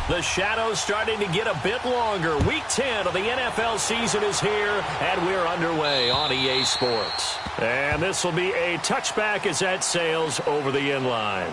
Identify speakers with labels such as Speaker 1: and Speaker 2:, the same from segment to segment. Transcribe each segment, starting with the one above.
Speaker 1: The shadow's starting to get a bit longer. Week 10 of the NFL season is here, and we're underway on EA Sports. And this will be a touchback as that sails over the inline.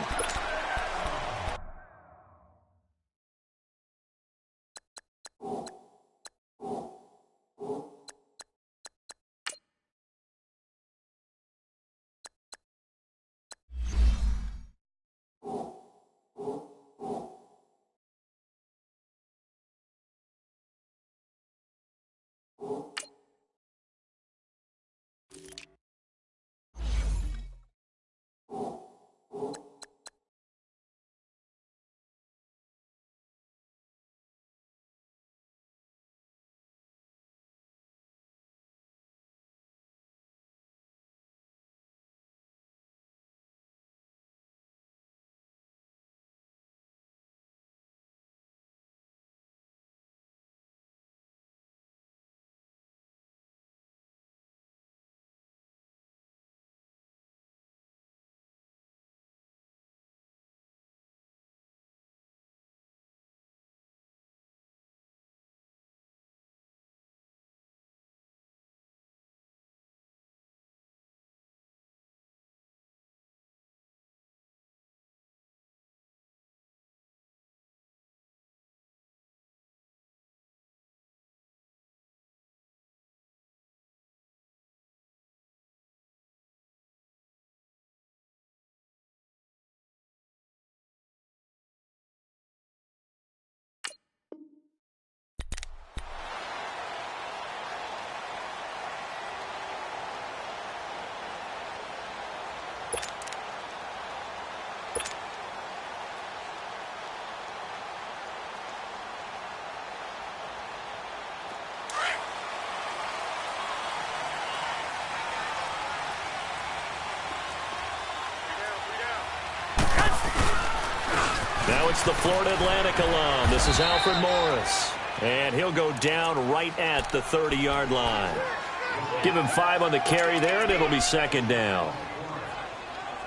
Speaker 1: Now it's the Florida Atlantic alum. This is Alfred Morris. And he'll go down right at the 30-yard line. Give him 5 on the carry there, and it'll be second down.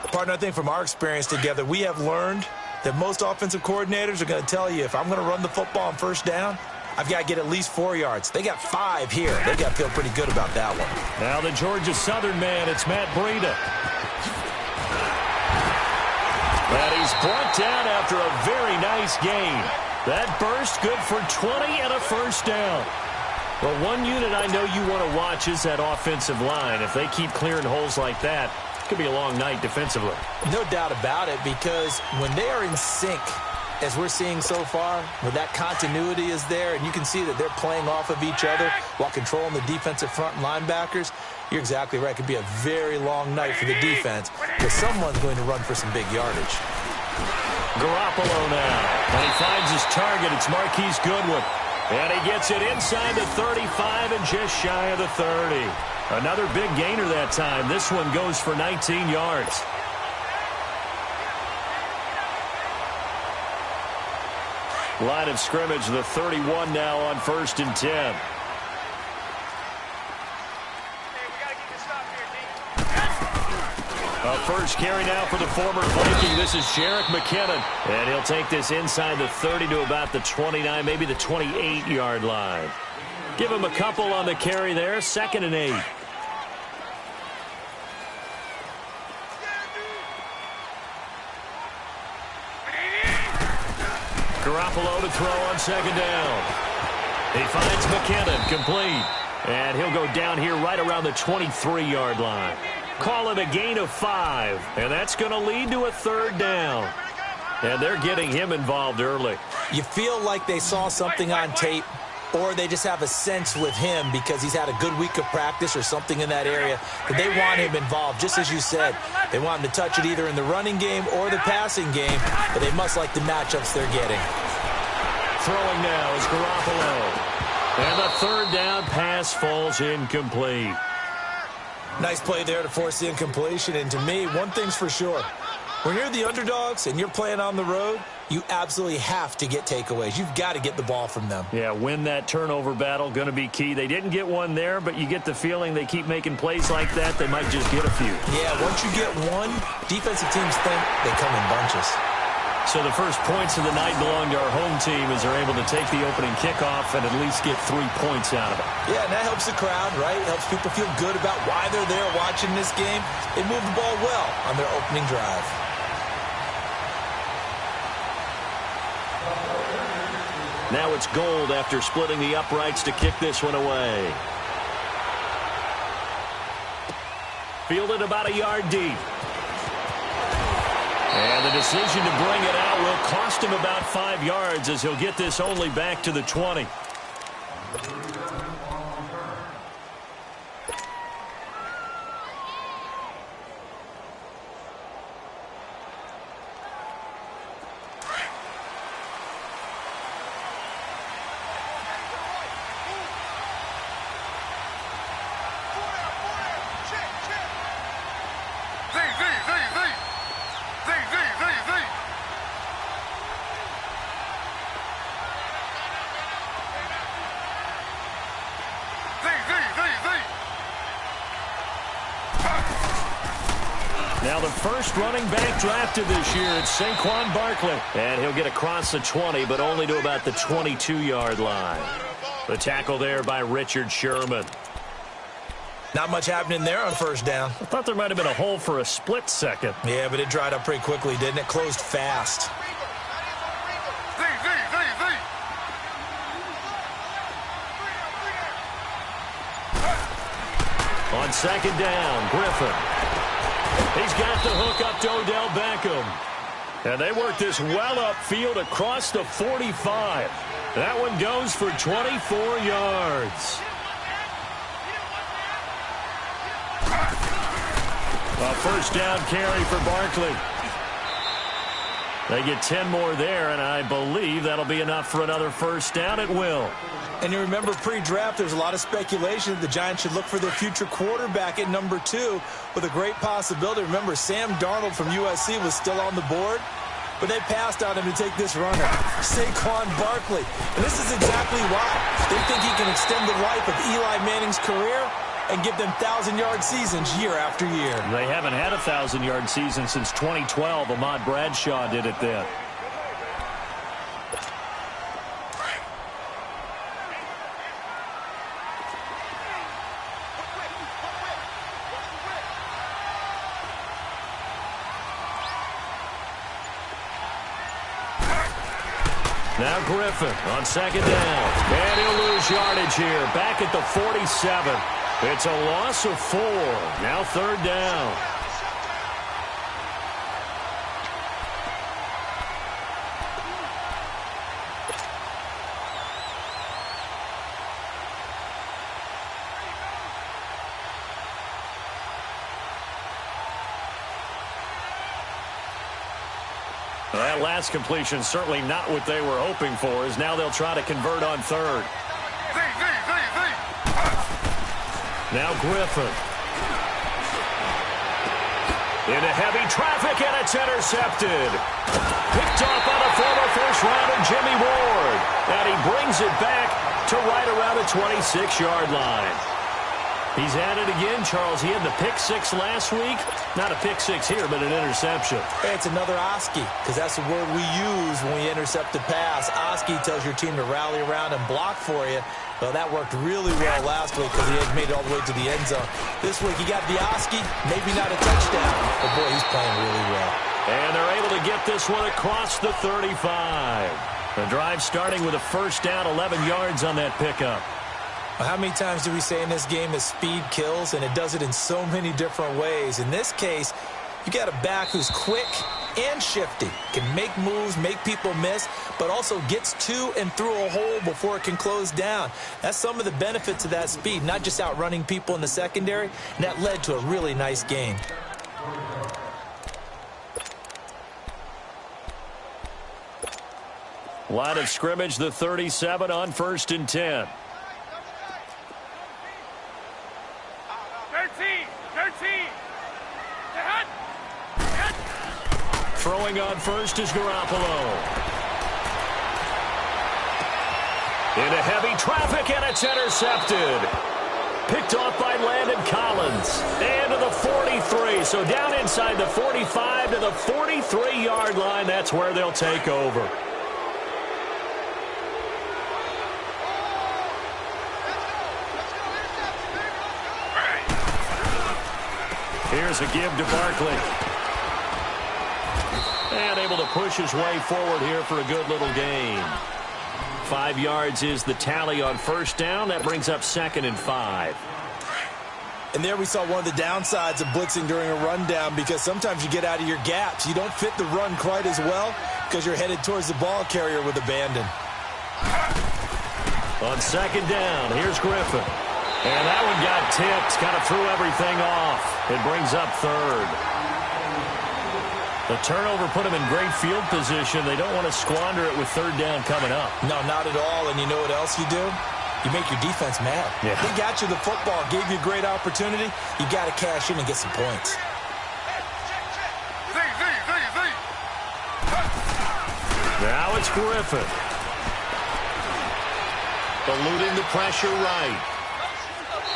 Speaker 2: Partner, I think from our experience together, we have learned that most offensive coordinators are going to tell you, if I'm going to run the football on first down, I've got to get at least 4 yards. They got 5 here. They got to feel pretty good about that one.
Speaker 1: Now the Georgia Southern man, it's Matt Breida. And he's brought down after a very nice gain. That burst good for 20 and a first down. Well, one unit I know you want to watch is that offensive line. If they keep clearing holes like that, it could be a long night defensively.
Speaker 2: No doubt about it, because when they are in sync, as we're seeing so far, where that continuity is there, and you can see that they're playing off of each other while controlling the defensive front and linebackers, you're exactly right. It could be a very long night for the defense, because someone's going to run for some big yardage.
Speaker 1: Garoppolo now, and he finds his target. It's Marquise Goodwin. And he gets it inside the 35 and just shy of the 30. Another big gainer that time. This one goes for 19 yards. Line of scrimmage, the 31 now on 1st and 10. A first carry now for the former Viking. This is Jerick McKinnon. And he'll take this inside the 30 to about the 29, maybe the 28-yard line. Give him a couple on the carry there. 2nd and 8. Garoppolo to throw on 2nd down. He finds McKinnon complete. And he'll go down here right around the 23-yard line. Call it a gain of 5, and that's going to lead to a 3rd down. And they're getting him involved early.
Speaker 2: You feel like they saw something on tape, or they just have a sense with him because he's had a good week of practice or something in that area, that they want him involved. Just as you said, they want him to touch it either in the running game or the passing game, but they must like the matchups they're getting.
Speaker 1: Throwing now is Garoppolo. And the 3rd down pass falls incomplete.
Speaker 2: Nice play there to force the incompletion. And to me, one thing's for sure. When you're the underdogs and you're playing on the road, you absolutely have to get takeaways. You've got to get the ball from them.
Speaker 1: Yeah, win that turnover battle, going to be key. They didn't get one there, but you get the feeling they keep making plays like that, they might just get a few.
Speaker 2: Yeah, once you get one, defensive teams think they come in bunches.
Speaker 1: So the first points of the night belong to our home team as they're able to take the opening kickoff and at least get 3 points out of it.
Speaker 2: Yeah, and that helps the crowd, right? Helps people feel good about why they're there watching this game. They move the ball well on their opening drive.
Speaker 1: Now it's Gold after splitting the uprights to kick this one away. Fielded about a yard deep. And the decision to bring it out will cost him about 5 yards as he'll get this only back to the 20. Now the first running back drafted this year, it's Saquon Barkley. And he'll get across the 20, but only to about the 22-yard line. The tackle there by Richard Sherman.
Speaker 2: Not much happening there on first down.
Speaker 1: I thought there might have been a hole for a split second.
Speaker 2: Yeah, but it dried up pretty quickly, didn't it? Closed fast.
Speaker 1: On second down, Griffin. He's got the hook up to Odell Beckham. And they work this well upfield across the 45. That one goes for 24 yards. A first down carry for Barkley. They get 10 more there, and I believe that'll be enough for another first down. It will.
Speaker 2: And you remember pre-draft, there's a lot of speculation that the Giants should look for their future quarterback at number 2 with a great possibility. Remember, Sam Darnold from USC was still on the board, but they passed on him to take this runner, Saquon Barkley. And this is exactly why. They think he can extend the life of Eli Manning's career and give them 1,000-yard seasons year after year.
Speaker 1: They haven't had a 1,000-yard season since 2012. Ahmad Bradshaw did it then. Now Griffin on second down. And he'll lose yardage here. Back at the 47. It's a loss of 4. Now third down. That last completion certainly not what they were hoping for, as now they'll try to convert on third. Now Griffin. Into heavy traffic, and it's intercepted. Picked off by the former first-rounder Jimmy Ward. And he brings it back to right around the 26-yard line. He's at it again, Charles. He had the pick 6 last week. Not a pick 6 here, but an interception.
Speaker 2: Hey, it's another Oski, because that's the word we use when we intercept a pass. Oski tells your team to rally around and block for you. Well, that worked really well last week because he had made it all the way to the end zone. This week, he got the Oski, maybe not a touchdown, but boy, he's playing really well. And they're able to get this one across the 35. The drive starting with a first down, 11 yards on that pickup. Well, how many times do we say in this game that speed kills, and it does it in so many different ways? In this case, you got a back who's quick and shifty, can make moves, make people miss, but also gets to and through a hole before it can close down. That's some of the benefits of that speed, not just outrunning people in the secondary, and that led to a really nice game.
Speaker 1: Line of scrimmage, the 37 on 1st and 10.
Speaker 3: 13.
Speaker 1: Throwing on first is Garoppolo. Into heavy traffic, and it's intercepted. Picked off by Landon Collins. And to the 43. So down inside the 45 to the 43-yard line. That's where they'll take over. Here's a give to Barkley. And able to push his way forward here for a good little gain. 5 yards is the tally on first down. That brings up 2nd and 5.
Speaker 2: And there we saw one of the downsides of blitzing during a rundown, because sometimes you get out of your gaps. You don't fit the run quite as well because you're headed towards the ball carrier with abandon.
Speaker 1: On 2nd down, here's Griffin. And that one got tipped, kind of threw everything off. It brings up 3rd. The turnover put them in great field position. They don't want to squander it with 3rd down coming up.
Speaker 2: No, not at all. And you know what else you do? You make your defense mad.
Speaker 1: Yeah.
Speaker 2: They got you the football, gave you a great opportunity. You got to cash in and get some points.
Speaker 1: Now it's Griffin. Eluding the pressure right.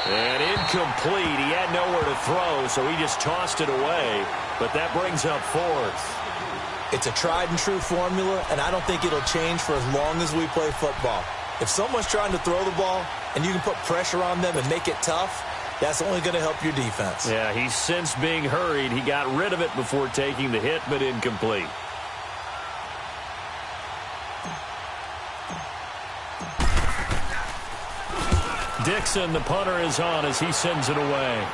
Speaker 1: And incomplete. He had nowhere to throw, so he just tossed it away. But that brings up 4th.
Speaker 2: It's a tried-and-true formula, and I don't think it'll change for as long as we play football. If someone's trying to throw the ball and you can put pressure on them and make it tough, that's only going to help your defense.
Speaker 1: Yeah, he's since being hurried. He got rid of it before taking the hit, but incomplete. Dixon, the punter, is on as he sends it away.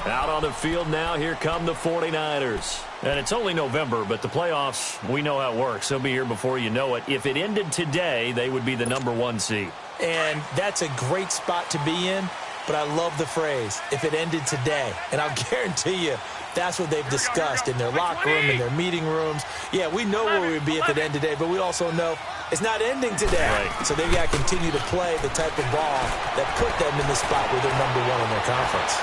Speaker 1: Out on the field now, here come the 49ers. And it's only November, but the playoffs, we know how it works. They'll be here before you know it. If it ended today, they would be the #1 seed.
Speaker 2: And that's a great spot to be in, but I love the phrase, if it ended today. And I'll guarantee you, that's what they've discussed in their locker room, in their meeting rooms. Yeah, we know where we'd be if it ended today, but we also know it's not ending today.
Speaker 1: Right.
Speaker 2: So they've got to continue to play the type of ball that put them in the spot where they're #1 in their conference.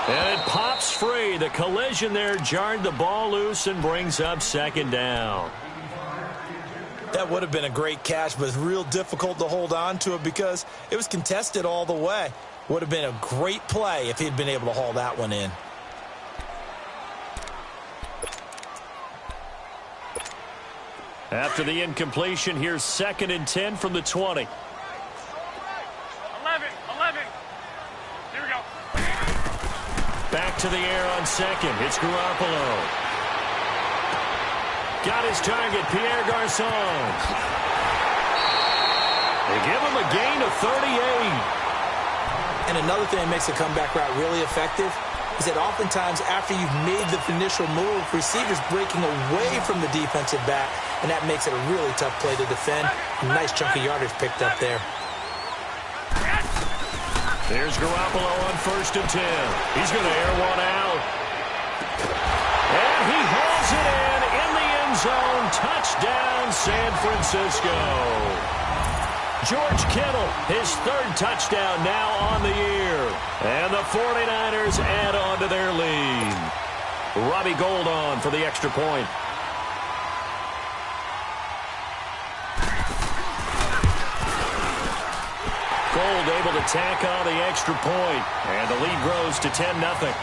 Speaker 1: And it pops free. The collision there jarred the ball loose and brings up 2nd down.
Speaker 2: That would have been a great catch, but it's real difficult to hold on to it because it was contested all the way. Would have been a great play if he'd been able to haul that one in.
Speaker 1: After the incompletion, here's 2nd and 10 from the 20.
Speaker 3: 11. Here we go.
Speaker 1: Back to the air on 2nd. It's Garoppolo. Got his target, Pierre Garçon. They give him a gain of 38.
Speaker 2: And another thing that makes the comeback route really effective is that oftentimes after you've made the initial move, receivers breaking away from the defensive back, and that makes it a really tough play to defend. A nice chunk of yardage picked up there.
Speaker 1: There's Garoppolo on 1st and 10. He's going to air one out. And he hauls it in the end zone. Touchdown, San Francisco. George Kittle, his 3rd touchdown now on the year. And the 49ers add on to their lead. Robbie Gould on for the extra point. Gould able to tack on the extra point. And the lead grows to 10-0.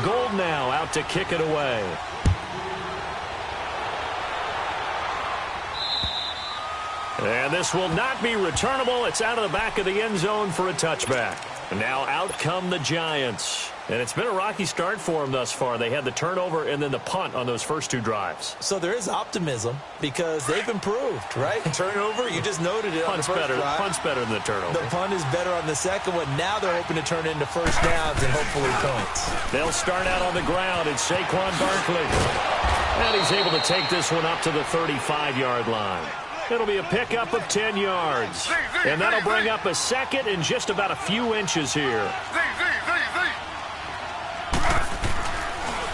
Speaker 1: Gould now out to kick it away. And this will not be returnable. It's out of the back of the end zone for a touchback. And now out come the Giants. And it's been a rocky start for them thus far. They had the turnover and then the punt on those first 2 drives.
Speaker 2: So there is optimism because they've improved, right? Turnover, you just noted it on the first drive.
Speaker 1: Punt's better than the turnover.
Speaker 2: The punt is better on the second one. Now they're hoping to turn into first downs and hopefully points.
Speaker 1: They'll start out on the ground. It's Saquon Barkley. And he's able to take this one up to the 35-yard line. It'll be a pickup of 10 yards. And that'll bring up a 2nd and just about a few inches here.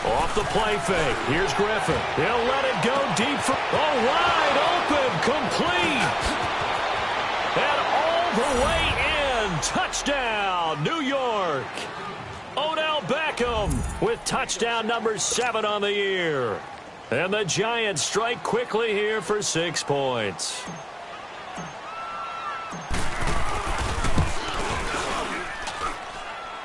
Speaker 1: Off the play fake. Here's Griffin. He'll let it go deep for... Oh, wide open. Complete. And all the way in touchdown, New York. Odell Beckham with touchdown number 7 on the year. And the Giants strike quickly here for 6 points.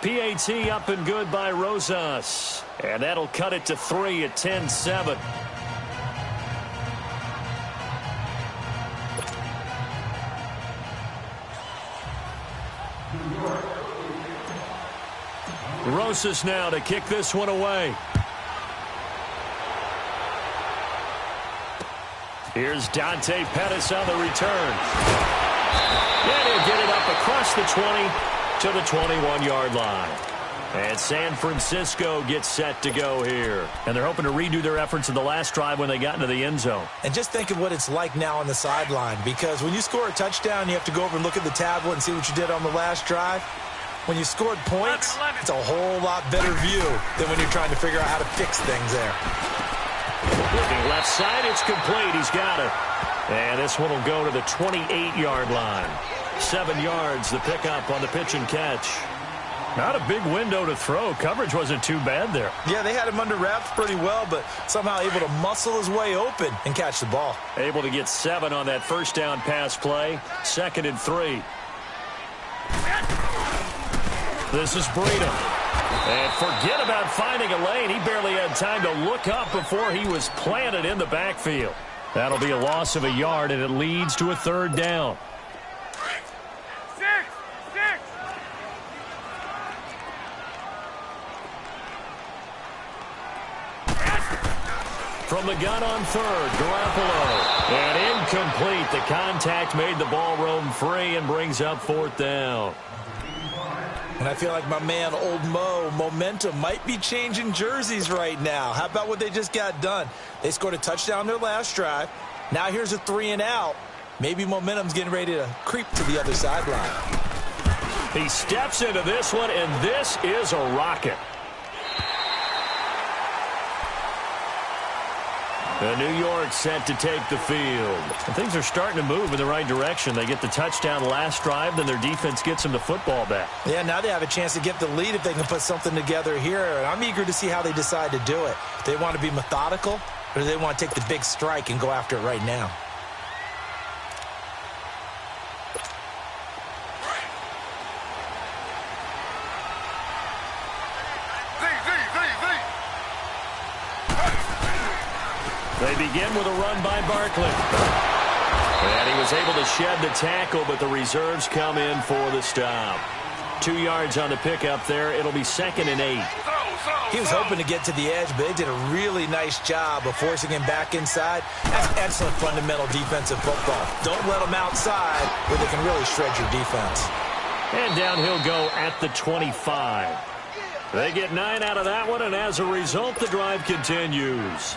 Speaker 1: PAT up and good by Rosas. And that'll cut it to 3 at 10-7. Rosas now to kick this one away. Here's Dante Pettis on the return. And he'll get it up across the 20 to the 21-yard line. And San Francisco gets set to go here. And they're hoping to redo their efforts in the last drive when they got into the end zone.
Speaker 2: And just think of what it's like now on the sideline, because when you score a touchdown, you have to go over and look at the tablet and see what you did on the last drive. When you scored points, it's a whole lot better view than when you're trying to figure out how to fix things there.
Speaker 1: Looking left side, it's complete. He's got it. And this one will go to the 28-yard line. 7 yards, the pickup on the pitch and catch. Not a big window to throw. Coverage wasn't too bad there.
Speaker 2: Yeah, they had him under wraps pretty well, but somehow able to muscle his way open and catch the ball.
Speaker 1: Able to get 7 on that first down pass play. 2nd and 3. This is Breida. And forget about finding a lane. He barely had time to look up before he was planted in the backfield. That'll be a loss of a yard, and it leads to a 3rd down.
Speaker 3: 6.
Speaker 1: From the gun on 3rd, Garoppolo. And incomplete. The contact made the ball roam free and brings up 4th down.
Speaker 2: And I feel like my man, Old Mo, momentum might be changing jerseys right now. How about what they just got done? They scored a touchdown their last drive. Now here's a 3 and out. Maybe momentum's getting ready to creep to the other sideline.
Speaker 1: He steps into this one, and this is a rocket. New York set to take the field. And things are starting to move in the right direction. They get the touchdown last drive, then their defense gets them the football back.
Speaker 2: Yeah, now they have a chance to get the lead if they can put something together here. And I'm eager to see how they decide to do it. Do they want to be methodical, or do they want to take the big strike and go after it right now?
Speaker 1: They begin with a run by Barkley. And he was able to shed the tackle, but the reserves come in for the stop. 2 yards on the pickup there. It'll be 2nd and 8.
Speaker 2: He was hoping to get to the edge, but they did a really nice job of forcing him back inside. That's excellent fundamental defensive football. Don't let them outside where they can really shred your defense.
Speaker 1: And down he'll go at the 25. They get 9 out of that one, and as a result, the drive continues.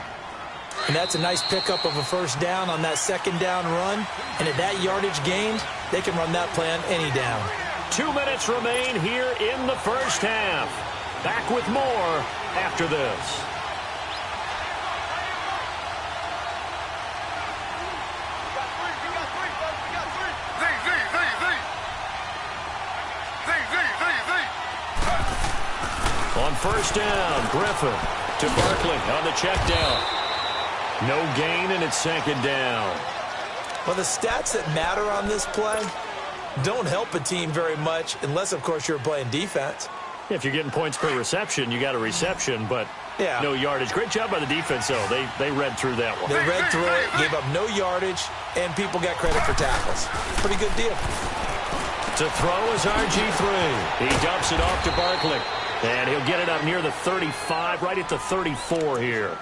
Speaker 2: And that's a nice pickup of a 1st down on that 2nd down run. And at that yardage gained, they can run that play on any down.
Speaker 1: 2 minutes remain here in the first half. Back with more after this. On 1st down, Griffin to Barkley on the check down. No gain, and it's 2nd down.
Speaker 2: Well, the stats that matter on this play don't help a team very much unless, of course, you're playing defense.
Speaker 1: If you're getting points per reception, you got a reception, but no yardage. Great job by the defense, though. They read through that one.
Speaker 2: They read through it, gave up no yardage, and people got credit for tackles. Pretty good deal.
Speaker 1: To throw is RG3. He dumps it off to Barkley. And he'll get it up near the 35, right at the 34 here.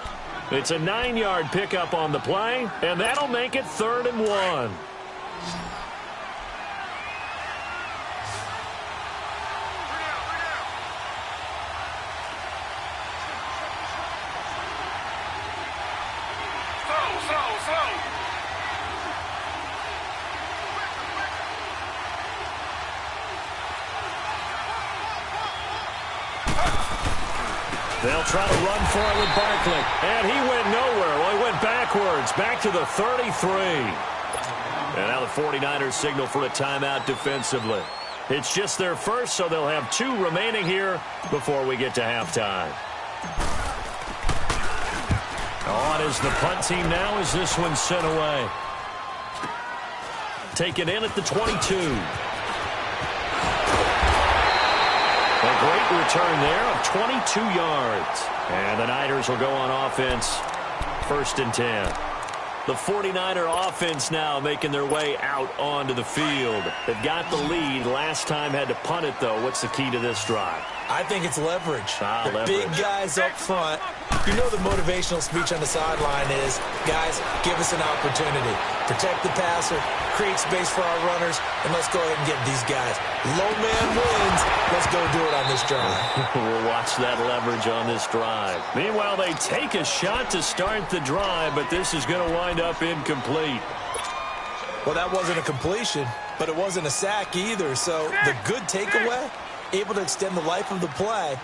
Speaker 1: It's a 9-yard pickup on the play, and that'll make it 3rd and 1. They'll try to run for it with Barkley. And he went nowhere. Well, he went backwards, back to the 33. And now the 49ers signal for a timeout defensively. It's just their first, so they'll have 2 remaining here before we get to halftime. On is the punt team now as this one's sent away. Take it in at the 22. A great return there of 22 yards. And the Niners will go on offense, 1st and 10. The 49er offense now making their way out onto the field. They've got the lead. Last time had to punt it, though. What's the key to this drive?
Speaker 2: I think it's leverage.
Speaker 1: Leverage.
Speaker 2: Big guys up front. You know the motivational speech on the sideline is, guys, give us an opportunity. Protect the passer, create space for our runners, and let's go ahead and get these guys. Low man wins. Let's go do it on this drive.
Speaker 1: We'll watch that leverage on this drive. Meanwhile, they take a shot to start the drive, but this is going to wind up incomplete.
Speaker 2: Well, that wasn't a completion, but it wasn't a sack either. So the good takeaway, able to extend the life of the play.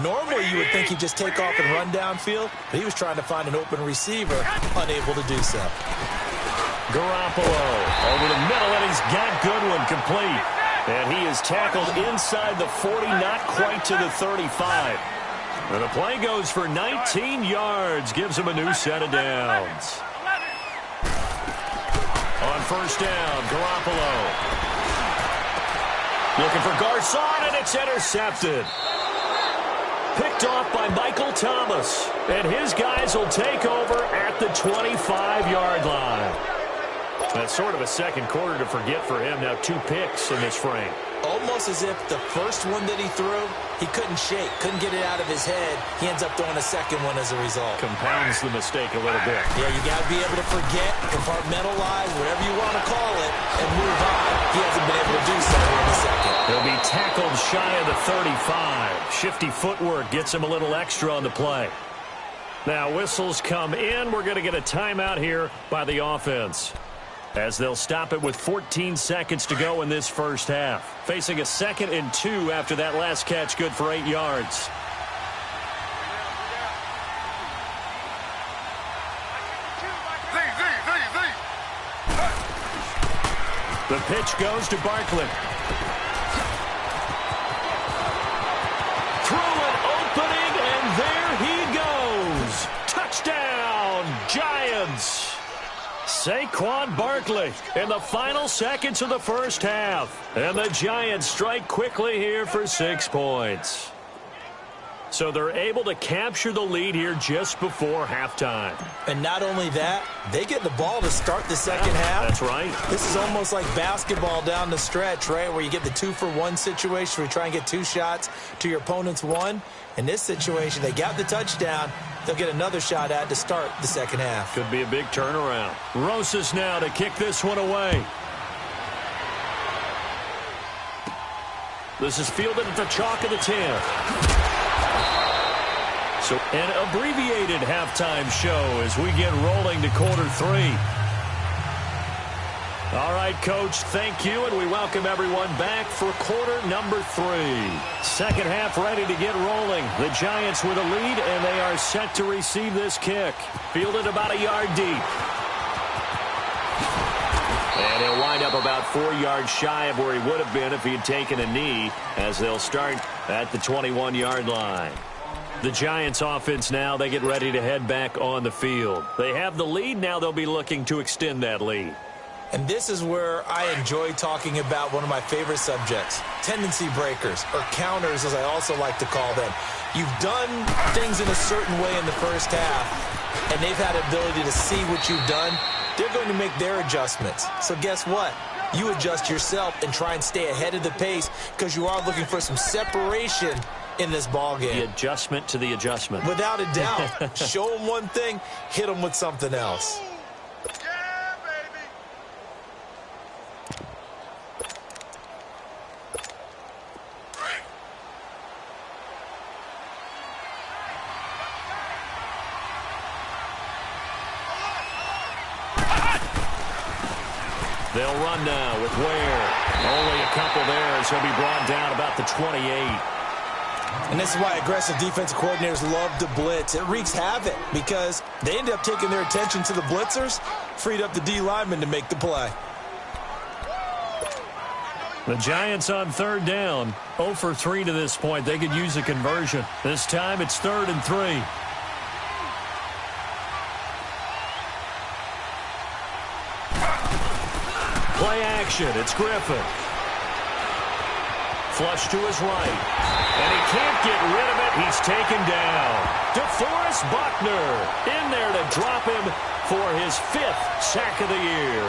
Speaker 2: Normally, you would think he'd just take off and run downfield, but he was trying to find an open receiver, unable to do so.
Speaker 1: Garoppolo over the middle, and he's got Goodwin complete. And he is tackled inside the 40, not quite to the 35. And the play goes for 19 yards, gives him a new set of downs. On 1st down, Garoppolo. Looking for Garcon, and it's intercepted. Picked off by Michael Thomas. And his guys will take over at the 25-yard line. That's sort of a second quarter to forget for him. Now 2 picks in this frame.
Speaker 2: Almost as if the first one that he threw, he couldn't shake, couldn't get it out of his head. He ends up throwing a second one as a result.
Speaker 1: Compounds the mistake a little bit.
Speaker 2: Yeah, you got to be able to forget, compartmentalize, whatever you want to call it, and move on. He hasn't been able to do so in the second.
Speaker 1: He'll be tackled shy of the 35. Shifty footwork gets him a little extra on the play. Now whistles come in. We're going to get a timeout here by the offense, as they'll stop it with 14 seconds to go in this first half. Facing a 2nd and 2 after that last catch, good for 8 yards. The pitch goes to Barkley. Through an opening, and there he goes. Touchdown, Giants. Saquon Barkley in the final seconds of the first half. And the Giants strike quickly here for 6 points. So they're able to capture the lead here just before halftime.
Speaker 2: And not only that, they get the ball to start the second half.
Speaker 1: That's right.
Speaker 2: This is almost like basketball down the stretch, right, where you get the 2-for-1 situation where you try and get 2 shots to your opponent's 1. In this situation, they got the touchdown. They'll get another shot at to start the second half.
Speaker 1: Could be a big turnaround. Rosas now to kick this one away. This is fielded at the chalk of the 10. So an abbreviated halftime show as we get rolling to quarter 3. All right, Coach, thank you, and we welcome everyone back for quarter number 3. Second half ready to get rolling. The Giants with a lead, and they are set to receive this kick. Fielded about a yard deep. And he'll wind up about 4 yards shy of where he would have been if he had taken a knee, as they'll start at the 21-yard line. The Giants offense now, they get ready to head back on the field. They have the lead. Now they'll be looking to extend that lead.
Speaker 2: And this is where I enjoy talking about one of my favorite subjects, tendency breakers, or counters as I also like to call them. You've done things in a certain way in the first half, and they've had the ability to see what you've done. They're going to make their adjustments. So guess what? You adjust yourself and try and stay ahead of the pace because you are looking for some separation in this ball game.
Speaker 1: The adjustment to the adjustment.
Speaker 2: Without a doubt. Show them one thing, hit them with something else.
Speaker 3: Yeah, baby.
Speaker 1: They'll run now with Ware. Only a couple there as he'll be brought down about the 28.
Speaker 2: And this is why aggressive defensive coordinators love to blitz. It wreaks havoc because they end up taking their attention to the blitzers, freed up the D lineman to make the play.
Speaker 1: The Giants on third down. 0 for 3 to this point. They could use a conversion. This time it's 3rd and 3. Play action. It's Griffin. Flush to his right. And he can't get rid of it. He's taken down. DeForest Buckner in there to drop him for his 5th sack of the year.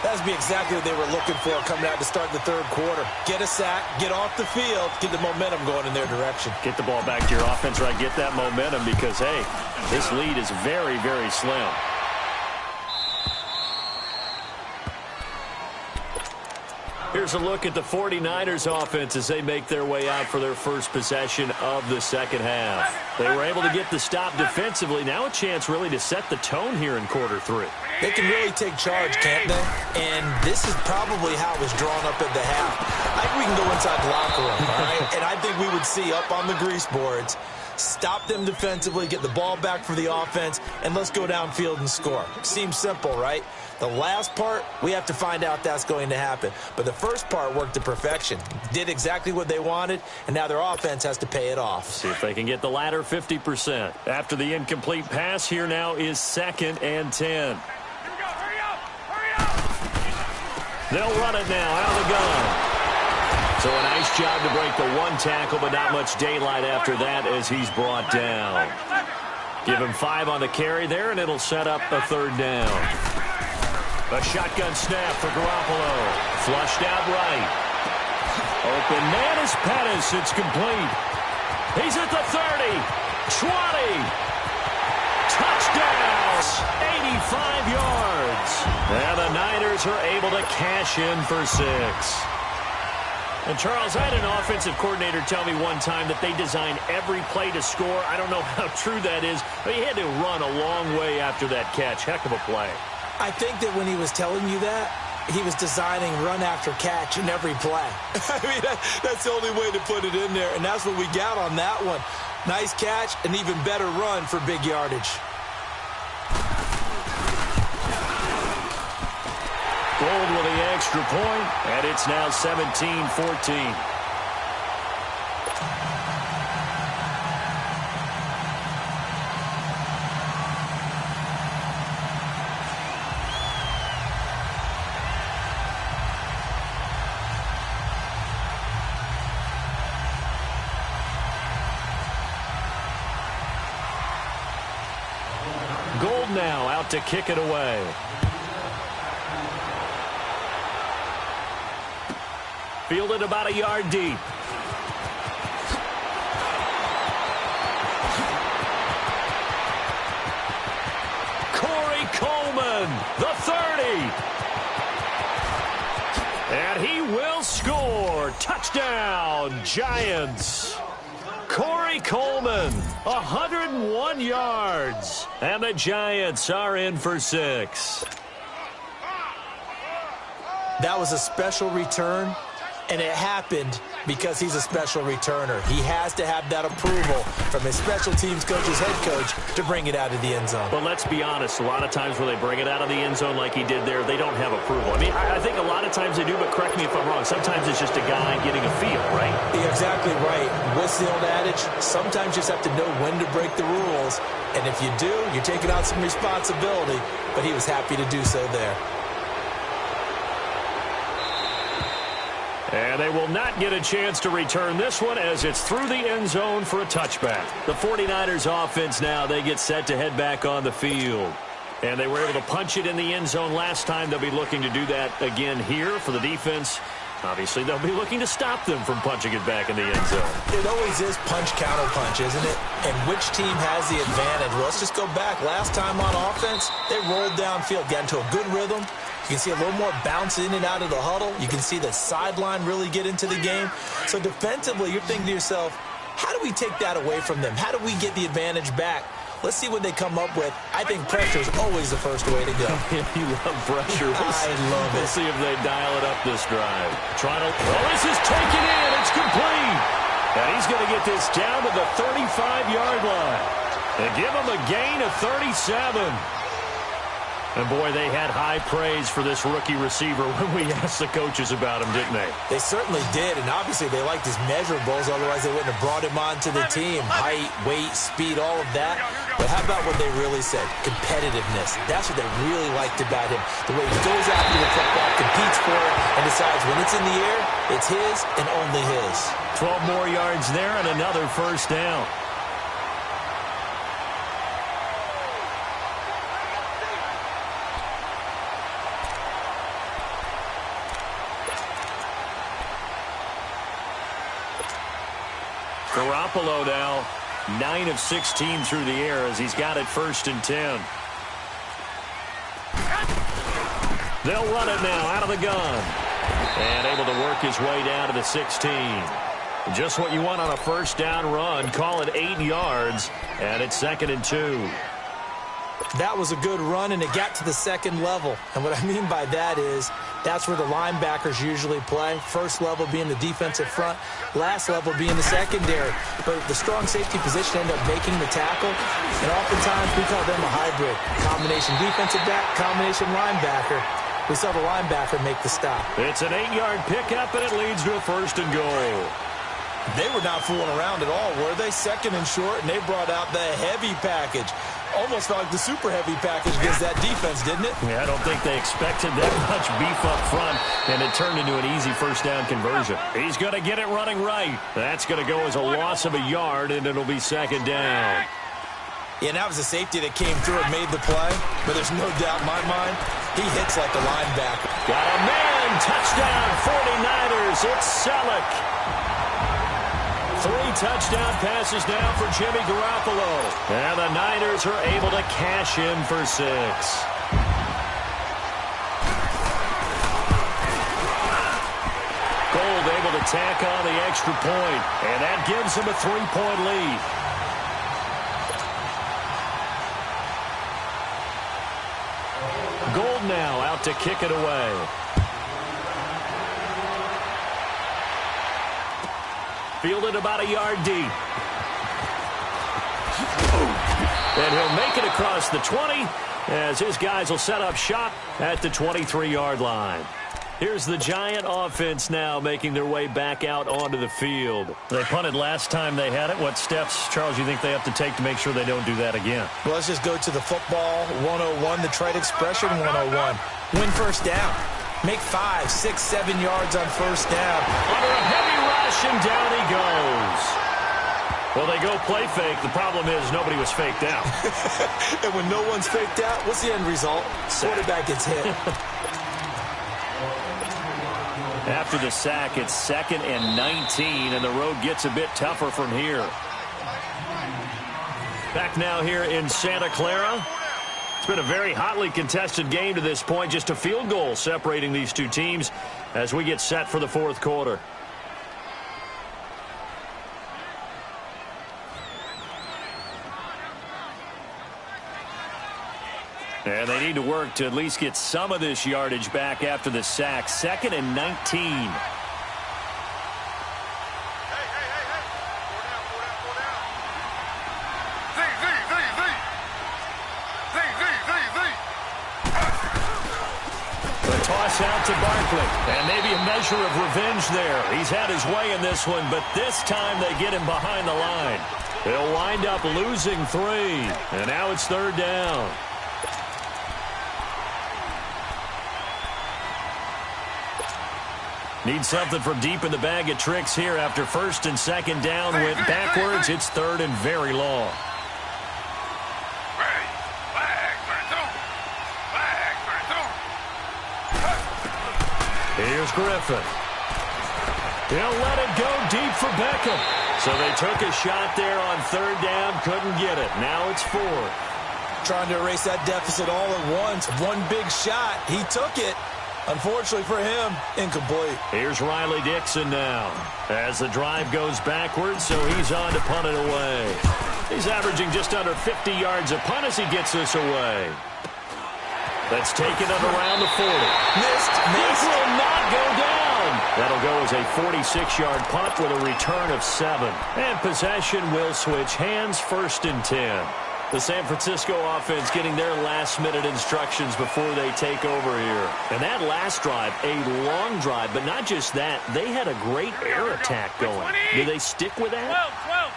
Speaker 2: That'd be exactly what they were looking for coming out to start the third quarter. Get a sack, get off the field, get the momentum going in their direction.
Speaker 1: Get the ball back to your offense, right? Get that momentum because, hey, this lead is very, very slim. Here's a look at the 49ers offense as they make their way out for their first possession of the second half. They were able to get the stop defensively. Now a chance really to set the tone here in quarter 3.
Speaker 2: They can really take charge, can't they? And this is probably how it was drawn up at the half. I think we can go inside the locker room, all right? And I think we would see up on the grease boards, stop them defensively, get the ball back for the offense, and let's go downfield and score. Seems simple, right? The last part, we have to find out that's going to happen. But the first part worked to perfection. Did exactly what they wanted, and now their offense has to pay it off.
Speaker 1: See if they can get the latter 50%. After the incomplete pass, here now is 2nd and 10. They'll run it now out of the gun. So a nice job to break the 1 tackle, but not much daylight after that as he's brought down. Give him 5 on the carry there, and it'll set up a 3rd down. A shotgun snap for Garoppolo. Flushed out right. Open man is Pettis. It's complete. He's at the 30. 20. Touchdown. 85 yards. And the Niners are able to cash in for 6. And, Charles, I had an offensive coordinator tell me one time that they design every play to score. I don't know how true that is, but he had to run a long way after that catch. Heck of a play.
Speaker 2: I think that when he was telling you that, he was designing run after catch in every play. I mean, that's the only way to put it in there, and that's what we got on that one. Nice catch, an even better run for big yardage.
Speaker 1: Gold with the extra point, and it's now 17-14. Gold now out to kick it away. Fielded about a yard deep. Corey Coleman, the 30. And he will score. Touchdown, Giants. Corey Coleman, 101 yards. And the Giants are in for 6.
Speaker 2: That was a special return, and it happened because he's a special returner. He has to have that approval from his special teams coach's head coach to bring it out of the end zone.
Speaker 1: But let's be honest, a lot of times when they bring it out of the end zone like he did there, they don't have approval. I mean, I think a lot of times they do, but correct me if I'm wrong. Sometimes it's just a guy getting a feel, right?
Speaker 2: You're exactly right. What's the old adage? Sometimes you just have to know when to break the rules. And if you do, you're taking on some responsibility. But he was happy to do so there.
Speaker 1: And they will not get a chance to return this one as it's through the end zone for a touchback. The 49ers offense now, they get set to head back on the field. And they were able to punch it in the end zone last time. They'll be looking to do that again here for the defense. Obviously, they'll be looking to stop them from punching it back in the end zone.
Speaker 2: It always is punch, counter punch, isn't it? And which team has the advantage? Well, let's just go back. Last time on offense, they rolled downfield, got into a good rhythm. You can see a little more bounce in and out of the huddle. You can see the sideline really get into the game. So defensively, you're thinking to yourself, how do we take that away from them? How do we get the advantage back? Let's see what they come up with. I think pressure is always the first way to go.
Speaker 1: You love pressure.
Speaker 2: I love it.
Speaker 1: We'll see if they dial it up this drive. Trying to, this is taken in. It's complete. And he's going to get this down to the 35-yard line. And give him a gain of 37. And, boy, they had high praise for this rookie receiver when we asked the coaches about him, didn't they?
Speaker 2: They certainly did, and obviously they liked his measurables. Otherwise, they wouldn't have brought him onto the team. Height, weight, speed, all of that. But how about what they really said? Competitiveness. That's what they really liked about him. The way he goes after the football, competes for it, and decides when it's in the air, it's his and only his.
Speaker 1: 12 more yards there and another first down. Garoppolo now, 9 of 16 through the air as he's got it 1st and 10. They'll run it now out of the gun. And able to work his way down to the 16. Just what you want on a first down run. Call it 8 yards, and it's 2nd and 2.
Speaker 2: That was a good run, and it got to the second level. And what I mean by that is that's where the linebackers usually play. First level being the defensive front, last level being the secondary. But the strong safety position ended up making the tackle, and oftentimes we call them a hybrid. Combination defensive back, combination linebacker. We saw the linebacker make the stop.
Speaker 1: It's an 8-yard pickup, and it leads to a 1st and goal.
Speaker 2: They were not fooling around at all, were they? 2nd and short, and they brought out the heavy package. Almost felt like the super heavy package against that defense, didn't it?
Speaker 1: Yeah, I don't think they expected that much beef up front, and it turned into an easy first down conversion. He's going to get it running right. That's going to go as a loss of a yard, and it'll be 2nd down.
Speaker 2: Yeah, and that was a safety that came through and made the play, but there's no doubt in my mind, he hits like a linebacker.
Speaker 1: Got a man, touchdown, 49ers, it's Selleck. 3 touchdown passes now for Jimmy Garoppolo. And the Niners are able to cash in for 6. Gold able to tack on the extra point, and that gives him a 3-point lead. Gold now out to kick it away. Fielded about a yard deep. And he'll make it across the 20 as his guys will set up shop at the 23-yard line. Here's the Giant offense now making their way back out onto the field. They punted last time they had it. What steps, Charles, you think they have to take to make sure they don't do that again?
Speaker 2: Well, let's just go to the football 101, the trade expression 101. Win first down. Make 5, 6, 7 yards on first down.
Speaker 1: Under a heavy rush, and down he goes. Well, they go play fake. The problem is nobody was faked out.
Speaker 2: And when no one's faked out, what's the end result? Quarterback gets hit.
Speaker 1: After the sack, it's 2nd and 19, and the road gets a bit tougher from here. Back now here in Santa Clara. It's been a very hotly contested game to this point. Just a field goal separating these two teams as we get set for the 4th quarter. And they need to work to at least get some of this yardage back after the sack. 2nd and 19. Out to Barkley, and maybe a measure of revenge there. He's had his way in this one, but this time they get him behind the line. They'll wind up losing 3, and now it's 3rd down. Need something from deep in the bag of tricks here after 1st and 2nd down. Went backwards. It's 3rd and very long. Here's Griffin. He'll let it go deep for Beckham. So they took a shot there on 3rd down, couldn't get it. Now it's 4th.
Speaker 2: Trying to erase that deficit all at once. One big shot. He took it. Unfortunately for him, incomplete.
Speaker 1: Here's Riley Dixon now as the drive goes backwards, so he's on to punt it away. He's averaging just under 50 yards a punt as he gets this away. Let's take it up around the 40.
Speaker 2: Missed.
Speaker 1: This will not go down. That'll go as a 46-yard punt with a return of 7. And possession will switch hands, 1st and 10. The San Francisco offense getting their last-minute instructions before they take over here. And that last drive, a long drive, but not just that. They had a great air attack going. Do they stick with that?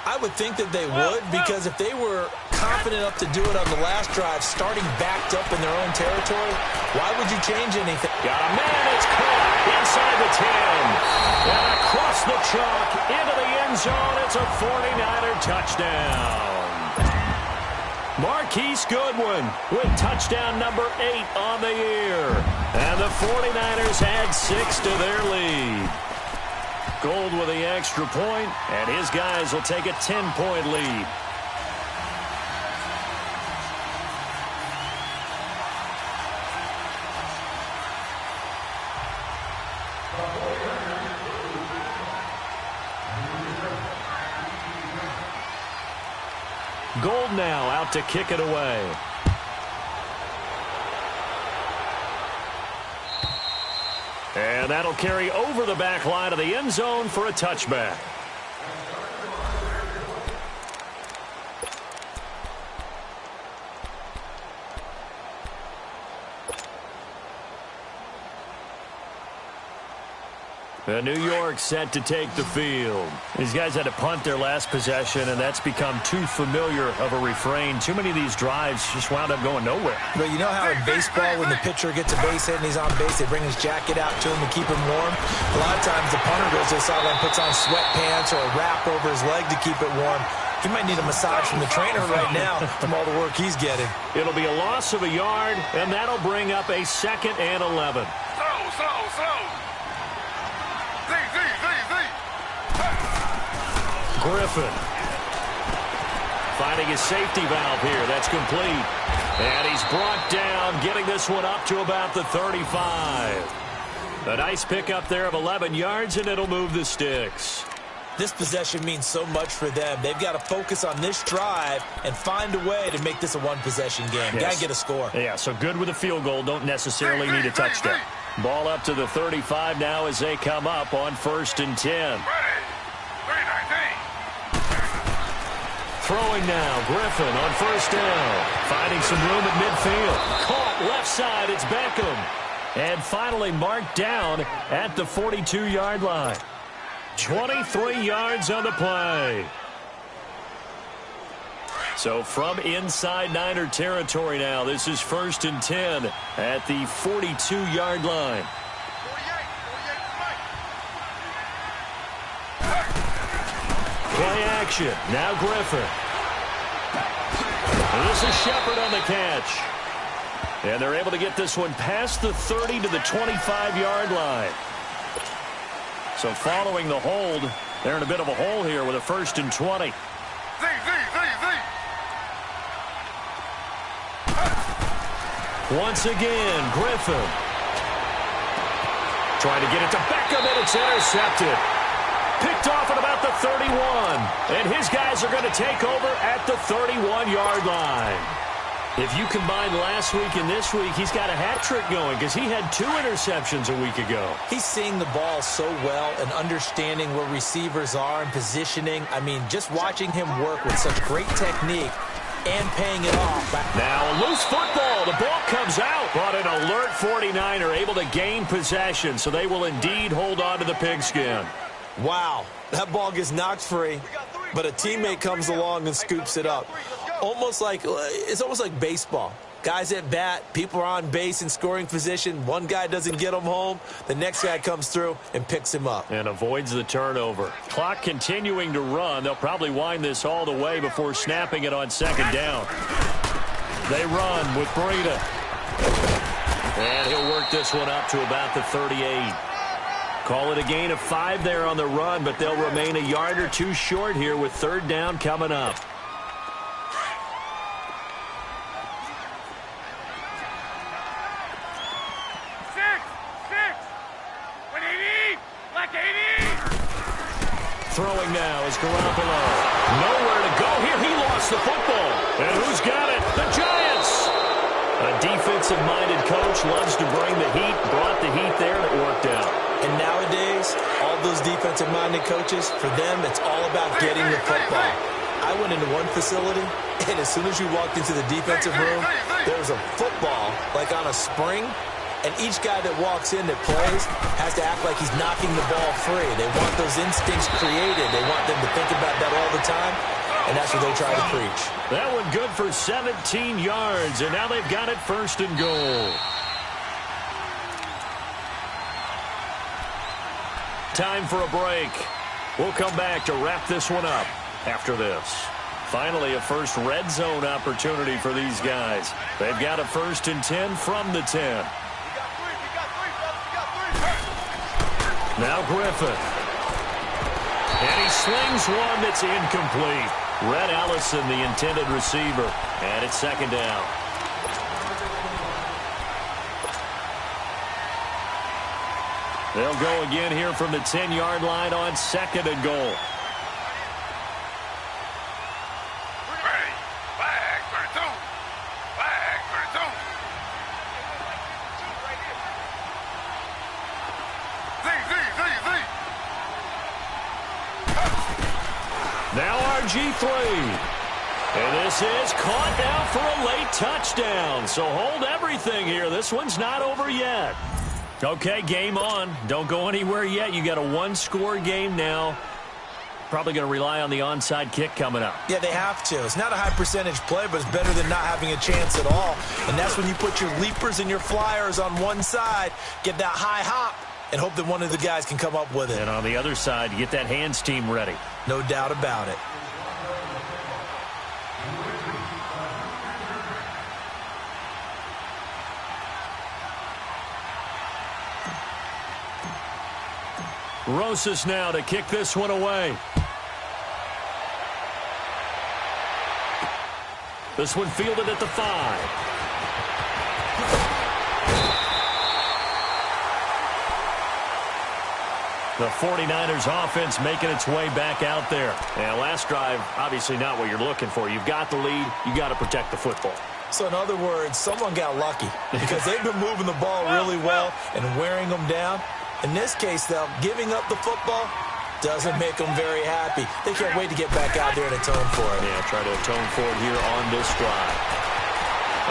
Speaker 2: I would think that they would, because if they were confident enough to do it on the last drive, starting backed up in their own territory, why would you change anything?
Speaker 1: Got a man, it's caught inside the 10. And across the chalk into the end zone. It's a 49er touchdown. Marquise Goodwin with touchdown number 8 on the year. And the 49ers add 6 to their lead. Gold with the extra point, and his guys will take a 10-point lead. Gold now out to kick it away. And that'll carry over the back line of the end zone for a touchback. New York set to take the field. These guys had to punt their last possession, and that's become too familiar of a refrain. Too many of these drives just wound up going nowhere.
Speaker 2: But you know how in baseball, when the pitcher gets a base hit and he's on base, they bring his jacket out to him to keep him warm? A lot of times the punter goes to the sideline, puts on sweatpants or a wrap over his leg to keep it warm. He might need a massage from the trainer right now from all the work he's getting.
Speaker 1: It'll be a loss of a yard, and that'll bring up a 2nd and 11.
Speaker 3: Slow.
Speaker 1: Griffin finding his safety valve here. That's complete. And he's brought down, getting this one up to about the 35. A nice pickup there of 11 yards, and it'll move the sticks.
Speaker 2: This possession means so much for them. They've got to focus on this drive and find a way to make this a one-possession game.
Speaker 1: Yes.
Speaker 2: Got to get a score.
Speaker 1: Yeah, so good with a field goal. Don't necessarily need a touchdown. Ball up to the 35 now as they come up on 1st and 10. Throwing now, Griffin on 1st down. Finding some room at midfield. Caught left side, it's Beckham. And finally marked down at the 42-yard line. 23 yards on the play. So from inside Niner territory now, this is 1st and 10 at the 42-yard line. Play action. Now Griffin. And this is Shepard on the catch. And they're able to get this one past the 30 to the 25-yard line. So following the hold, they're in a bit of a hole here with a 1st and 20. Once again, Griffin. Trying to get it to Beckham, and it's intercepted. Picked off at about the 31. And his guys are going to take over at the 31-yard line. If you combine last week and this week, he's got a hat trick going because he had 2 interceptions a week ago.
Speaker 2: He's seeing the ball so well and understanding where receivers are and positioning. I mean, just watching him work with such great technique and paying it off.
Speaker 1: Now a loose football. The ball comes out. But an alert 49er able to gain possession, so they will indeed hold on to the pigskin.
Speaker 2: Wow, that ball gets knocked free, but a teammate comes along and scoops it up. It's almost like baseball. Guys at bat, people are on base in scoring position. One guy doesn't get him home. The next guy comes through and picks him up.
Speaker 1: And avoids the turnover. Clock continuing to run. They'll probably wind this all the way before snapping it on 2nd down. They run with Breida. And he'll work this one up to about the 38. Call it a gain of 5 there on the run, but they'll remain a yard or 2 short here with 3rd down coming up. Throwing now is Garoppolo. Nowhere to go here. He lost the football. And who's got it? The Giants. A defensive-minded coach loves to bring the heat. Brought the heat there, and it worked out.
Speaker 2: And nowadays, all those defensive-minded coaches, for them, it's all about getting the football. I went into one facility, and as soon as you walked into the defensive room, there was a football, like on a spring, and each guy that walks in that plays has to act like he's knocking the ball free. They want those instincts created. They want them to think about that all the time, and that's what they try to preach.
Speaker 1: That one good for 17 yards, and now they've got it 1st and goal. Time for a break. We'll come back to wrap this one up after this. Finally, a first red zone opportunity for these guys. They've got a 1st and 10 from the 10. Now Griffith. And he slings one that's incomplete. Red Allison, the intended receiver. And it's 2nd down. They'll go again here from the 10-yard line on 2nd and goal. Now RG3. And this is caught now for a late touchdown. So hold everything here. This one's not over yet. Okay, game on. Don't go anywhere yet. You got a one-score game now. Probably going to rely on the onside kick coming up.
Speaker 2: Yeah, they have to. It's not a high-percentage play, but it's better than not having a chance at all. And that's when you put your leapers and your flyers on one side, get that high hop, and hope that one of the guys can come up with it.
Speaker 1: And on the other side, get that hands team ready.
Speaker 2: No doubt about it.
Speaker 1: Rosas now to kick this one away. This one fielded at the 5. The 49ers offense making its way back out there. And last drive, obviously not what you're looking for. You've got the lead. You got to protect the football.
Speaker 2: So in other words, someone got lucky because they've been moving the ball really well and wearing them down. In this case, though, giving up the football doesn't make them very happy. They can't wait to get back out there and atone for it.
Speaker 1: Yeah, try to atone for it here on this drive.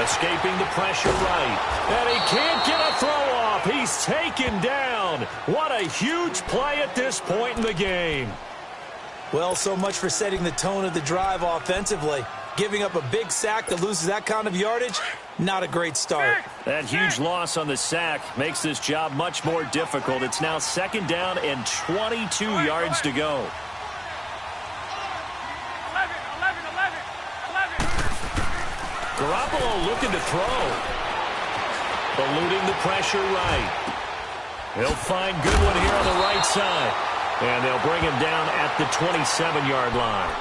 Speaker 1: Escaping the pressure right. And he can't get a throw off. He's taken down. What a huge play at this point in the game.
Speaker 2: Well, so much for setting the tone of the drive offensively. Giving up a big sack that loses that kind of yardage, not a great start.
Speaker 1: That huge loss on the sack makes this job much more difficult. It's now 2nd down and 22 yards to go.
Speaker 3: 11.
Speaker 1: Garoppolo looking to throw. Eluding the pressure right. He'll find Goodwin here on the right side. And they'll bring him down at the 27-yard line.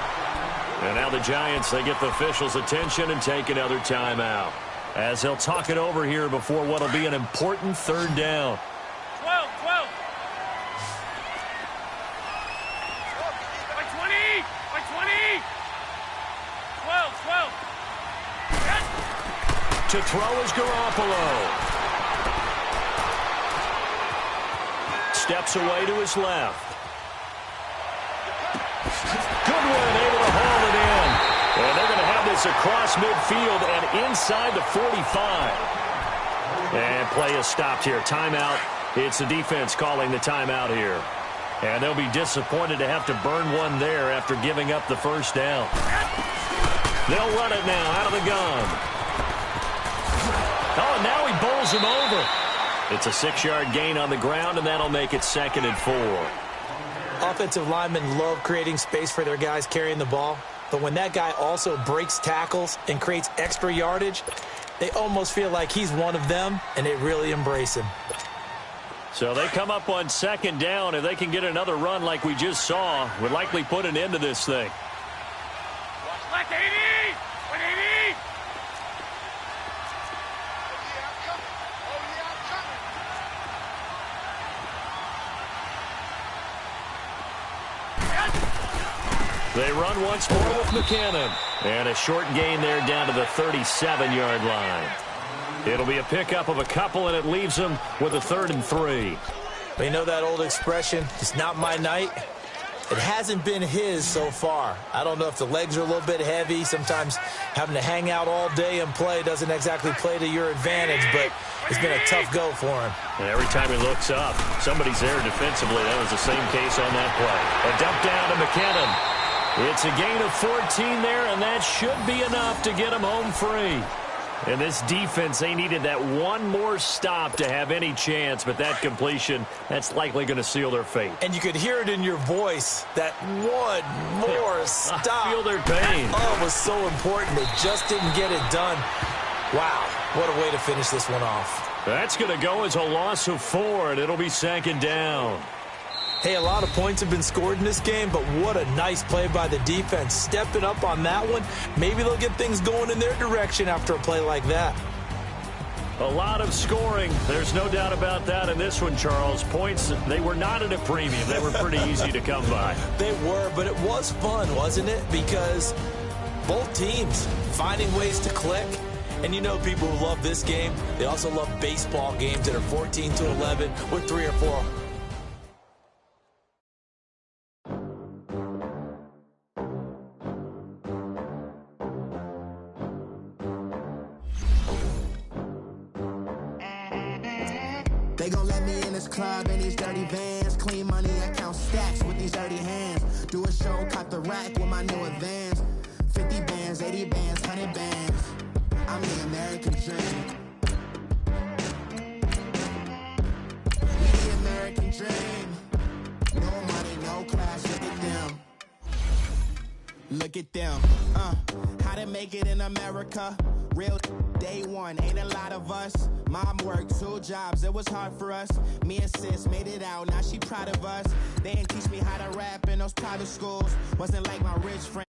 Speaker 1: And now the Giants, they get the officials' attention and take another timeout. As they'll talk it over here before what will be an important 3rd down.
Speaker 3: 12. By 20. 12.
Speaker 1: To throw is Garoppolo. Steps away to his left. Goodwin able to haul it in. And they're going to have this across midfield and inside the 45. And play is stopped here. Timeout. It's the defense calling the timeout here. And they'll be disappointed to have to burn one there after giving up the 1st down. They'll run it now out of the gun. Oh, and now he bowls him over. It's a 6-yard gain on the ground, and that'll make it 2nd and 4.
Speaker 2: Offensive linemen love creating space for their guys carrying the ball. But when that guy also breaks tackles and creates extra yardage, they almost feel like he's one of them, and they really embrace him.
Speaker 1: So they come up on 2nd down. If they can get another run like we just saw, would likely put an end to this thing.
Speaker 3: Left 80. 180.
Speaker 1: They run once more with McKinnon. And a short gain there down to the 37-yard line. It'll be a pickup of a couple, and it leaves them with a 3rd and 3.
Speaker 2: But you know that old expression, it's not my night? It hasn't been his so far. I don't know if the legs are a little bit heavy. Sometimes having to hang out all day and play doesn't exactly play to your advantage, but it's been a tough go for him.
Speaker 1: And every time he looks up, somebody's there defensively. That was the same case on that play. A dump down to McKinnon. It's a gain of 14 there, and that should be enough to get him home free. And this defense, they needed that one more stop to have any chance, but that completion, that's likely going to seal their fate.
Speaker 2: And you could hear it in your voice, that one more stop.
Speaker 1: I feel their pain.
Speaker 2: Oh, it was so important. They just didn't get it done. Wow, what a way to finish this one off.
Speaker 1: That's going to go as a loss of 4, and it'll be 2nd down.
Speaker 2: Hey, a lot of points have been scored in this game, but what a nice play by the defense. Stepping up on that one, maybe they'll get things going in their direction after a play like that.
Speaker 1: A lot of scoring. There's no doubt about that in this one, Charles. Points, they were not at a premium. They were pretty easy to come by.
Speaker 2: They were, but it was fun, wasn't it? Because both teams finding ways to click. And you know people who love this game, they also love baseball games that are 14-11 with 3 or 4.
Speaker 4: They gon' let me in this club in these dirty vans. Clean money, I count stacks with these dirty hands. Do a show, cut the rack with my new advance. 50 bands, 80 bands, 100 bands. I'm the American dream. We the American dream. No money, no class, look at them. Look at them. How to make it in America. Real day one, ain't a lot of us. Mom worked 2 jobs, it was hard for us. Me and sis made it out, now she proud of us. They didn't teach me how to rap in those private schools. Wasn't like my rich friend.